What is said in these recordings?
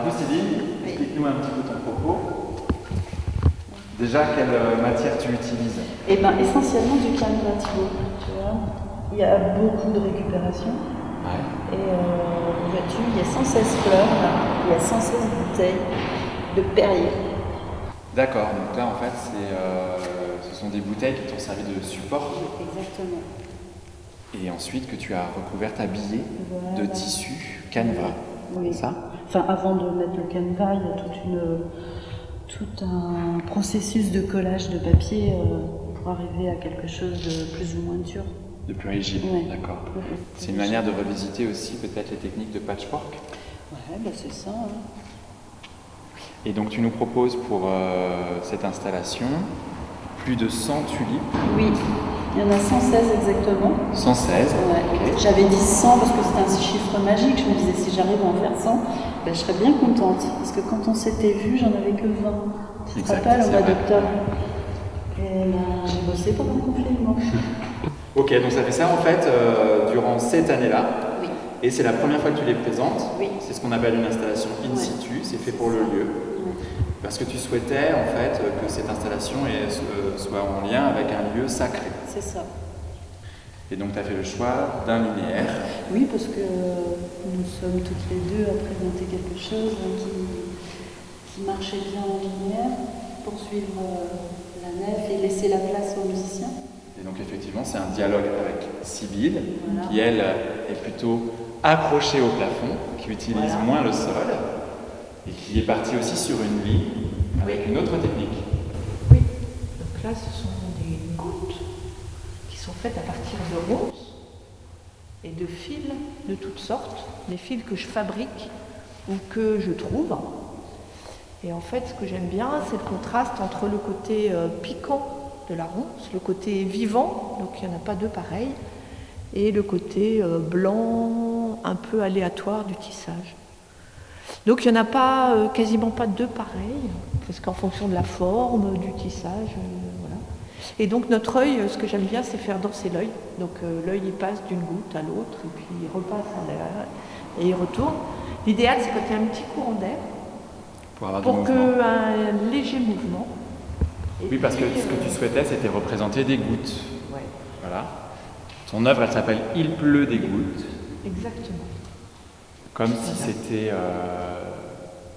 du coup, Céline, explique-nous un petit peu ton propos. Déjà, quelle matière tu utilises? Eh bien, essentiellement du canevas, Thibaut. Tu vois, il y a beaucoup de récupération. Ouais. Et vois-tu, il y a 116 fleurs, là. Il y a 116 bouteilles de Perrier. D'accord, donc là, en fait, ce sont des bouteilles qui t'ont servi de support. Exactement. Et ensuite que tu as recouvert habillé de tissu canevas. Oui. C'est ça? Enfin, avant de mettre le canevas, il y a tout un processus de collage de papier pour arriver à quelque chose de plus ou moins dur. De plus rigide, Ouais. d'accord. Ouais. C'est une manière de revisiter aussi peut-être les techniques de patchwork. Ouais, bah c'est ça. Hein. Et donc tu nous proposes pour cette installation plus de 100 tulipes. Oui, il y en a 116 exactement. 116. Ouais. Okay. J'avais dit 100 parce que c'était un chiffre magique. Je me disais, si j'arrive à en faire 100, ben, je serais bien contente. Parce que quand on s'était vu, j'en avais que 20. Tu te rappelles, au mois d'octobre. Et ben, j'ai bossé pendant le confinement. Ok, donc ça fait ça en fait durant cette année-là. Oui. Et c'est la première fois que tu les présentes. Oui. C'est ce qu'on appelle une installation in situ, c'est fait pour le lieu. Parce que tu souhaitais en fait que cette installation soit en lien avec un lieu sacré. C'est ça. Et donc tu as fait le choix d'un linéaire. Oui, parce que nous sommes toutes les deux à présenter quelque chose qui marchait bien en linéaire, poursuivre la nef et laisser la place aux musiciens. Et donc effectivement c'est un dialogue avec Sibylle, voilà. Qui elle est plutôt accrochée au plafond, qui utilise moins le sol. Et qui est parti aussi sur une ligne avec une autre technique. Oui, donc là ce sont des gouttes qui sont faites à partir de ronces et de fils de toutes sortes, des fils que je fabrique ou que je trouve. Et en fait ce que j'aime bien c'est le contraste entre le côté piquant de la ronce, le côté vivant, donc il n'y en a pas deux pareils, et le côté blanc, un peu aléatoire du tissage. Donc il n'y en a pas, quasiment pas deux pareils, parce qu'en fonction de la forme, du tissage, voilà. Et donc notre œil, ce que j'aime bien, c'est faire danser l'œil. Donc l'œil il passe d'une goutte à l'autre, et puis il repasse à l'air, et il retourne. L'idéal c'est quand il y a un petit courant d'air, pour qu'un léger mouvement. Oui, parce que ce que tu souhaitais, c'était représenter des gouttes. Ouais. Voilà. Ton œuvre, elle s'appelle « Il pleut des gouttes ». Exactement. Comme si c'était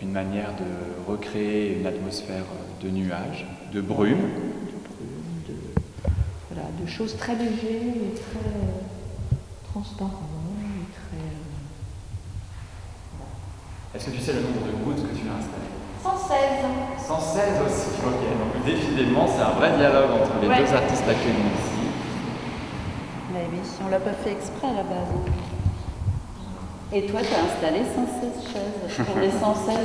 une manière de recréer une atmosphère de nuages, de brume. De choses très légères et très transparentes. Et très, Est-ce que tu sais le nombre de gouttes que tu as installées? 116. 116 aussi, ok. Donc décidément, c'est un vrai dialogue entre les deux artistes accueillis ici. Mais oui, on ne l'a pas fait exprès à la base. Et toi, tu as installé 116 chaises pour les 116